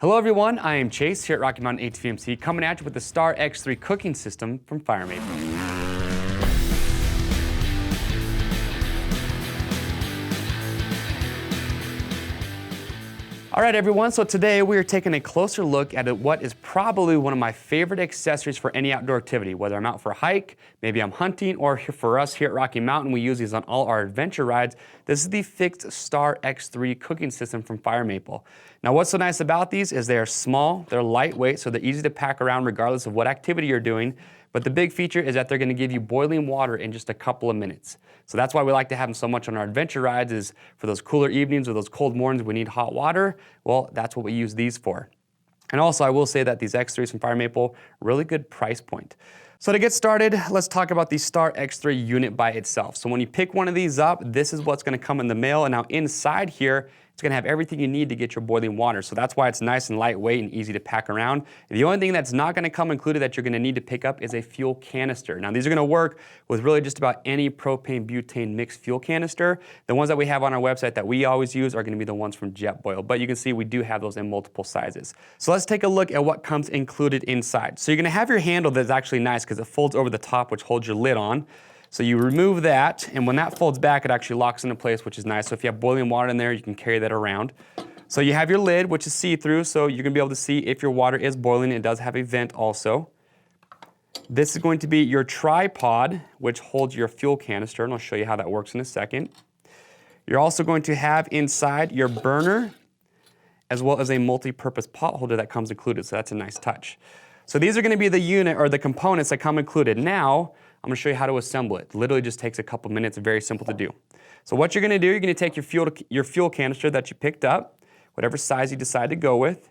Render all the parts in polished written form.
Hello everyone, I am Chase here at Rocky Mountain ATV coming at you with the Star X3 cooking system from Fire Maple. All right everyone, so today we are taking a closer look at what is probably one of my favorite accessories for any outdoor activity, whether I'm out for a hike, maybe I'm hunting, or for us here at Rocky Mountain, we use these on all our adventure rides. This is the fixed Star X3 cooking system from Fire Maple. Now what's so nice about these is they are small, they're lightweight, so they're easy to pack around regardless of what activity you're doing. But the big feature is that they're gonna give you boiling water in just a couple of minutes. So that's why we like to have them so much on our adventure rides, is for those cooler evenings or those cold mornings we need hot water. Well, that's what we use these for. And also I will say that these X3s from Fire Maple, really good price point. So to get started, let's talk about the Star X3 unit by itself. So when you pick one of these up, this is what's gonna come in the mail. And now inside here, it's gonna have everything you need to get your boiling water. So that's why it's nice and lightweight and easy to pack around. The only thing that's not gonna come included that you're gonna need to pick up is a fuel canister. Now these are gonna work with really just about any propane butane mixed fuel canister. The ones that we have on our website that we always use are gonna be the ones from Jetboil, but you can see we do have those in multiple sizes. So let's take a look at what comes included inside. So you're gonna have your handle that's actually nice because it folds over the top, which holds your lid on. So you remove that, and when that folds back, it actually locks into place, which is nice. So if you have boiling water in there, you can carry that around. So you have your lid, which is see-through, so you're gonna be able to see if your water is boiling. It does have a vent also. This is going to be your tripod, which holds your fuel canister, and I'll show you how that works in a second. You're also going to have inside your burner, as well as a multi-purpose pot holder that comes included, so that's a nice touch. So these are gonna be the unit, or the components that come included. Now, I'm gonna show you how to assemble it. It literally just takes a couple minutes, very simple to do. So what you're gonna do, you're gonna take your fuel canister that you picked up, whatever size you decide to go with,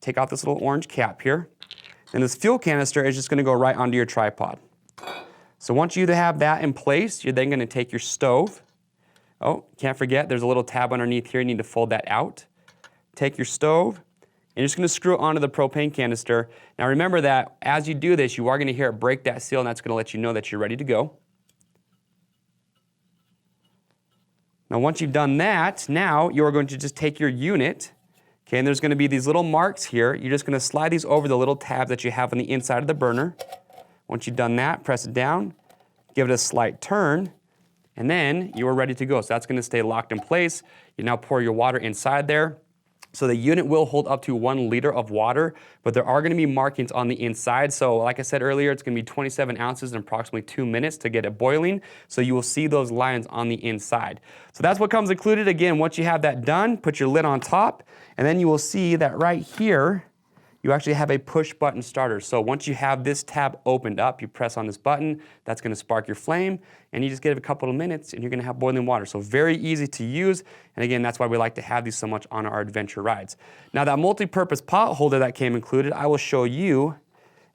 take off this little orange cap here, and this fuel canister is just gonna go right onto your tripod. So once you have that in place, you're then gonna take your stove. Oh, can't forget, there's a little tab underneath here, you need to fold that out. Take your stove, and you're just gonna screw it onto the propane canister. Now remember that as you do this, you are gonna hear it break that seal, and that's gonna let you know that you're ready to go. Now once you've done that, now you're going to just take your unit, okay, and there's gonna be these little marks here. You're just gonna slide these over the little tabs that you have on the inside of the burner. Once you've done that, press it down, give it a slight turn, and then you are ready to go. So that's gonna stay locked in place. You now pour your water inside there. So the unit will hold up to 1 liter of water, but there are gonna be markings on the inside. So like I said earlier, it's gonna be 27 ounces in approximately 2 minutes to get it boiling. So you will see those lines on the inside. So that's what comes included. Again, once you have that done, put your lid on top, and then you will see that right here, you actually have a push button starter. So once you have this tab opened up, you press on this button, that's gonna spark your flame, and you just give it a couple of minutes and you're gonna have boiling water. So very easy to use, and again, that's why we like to have these so much on our adventure rides. Now that multi-purpose pot holder that came included, I will show you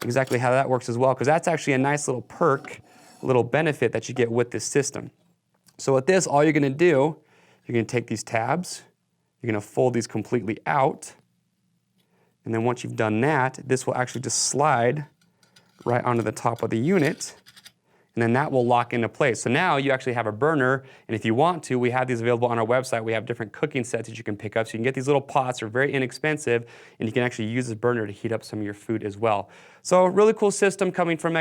exactly how that works as well, because that's actually a nice little perk, a little benefit that you get with this system. So with this, all you're gonna do, you're gonna take these tabs, you're gonna fold these completely out, and then once you've done that, this will actually just slide right onto the top of the unit, and then that will lock into place. So now you actually have a burner, and if you want to, we have these available on our website. We have different cooking sets that you can pick up. So you can get these little pots, they're very inexpensive, and you can actually use this burner to heat up some of your food as well. So really cool system coming from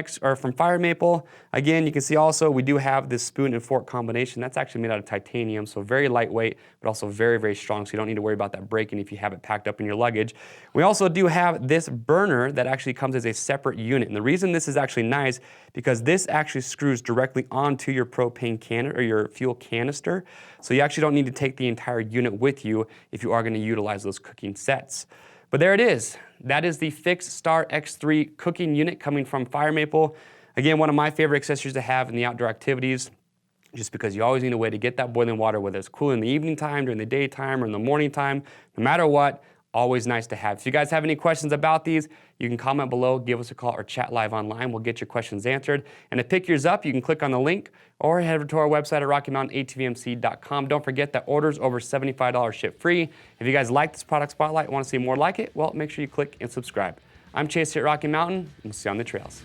Fire Maple. Again, you can see also we do have this spoon and fork combination. That's actually made out of titanium, so very lightweight, but also very, very strong, so you don't need to worry about that breaking if you have it packed up in your luggage. We also do have this burner that actually comes as a separate unit, and the reason this is actually nice, because this actually screws directly onto your propane can or your fuel canister, so you actually don't need to take the entire unit with you if you are going to utilize those cooking sets. But there it is. That is the fixed Star X3 cooking unit coming from Fire Maple. Again, one of my favorite accessories to have in the outdoor activities, just because you always need a way to get that boiling water, whether it's cool in the evening time, during the daytime, or in the morning time. No matter what, always nice to have. If you guys have any questions about these, you can comment below, give us a call, or chat live online. We'll get your questions answered. And to pick yours up, you can click on the link or head over to our website at RockyMountainATVMC.com. Don't forget that orders over $75 ship free. If you guys like this product spotlight and want to see more like it, well, make sure you click and subscribe. I'm Chase here at Rocky Mountain, and we'll see you on the trails.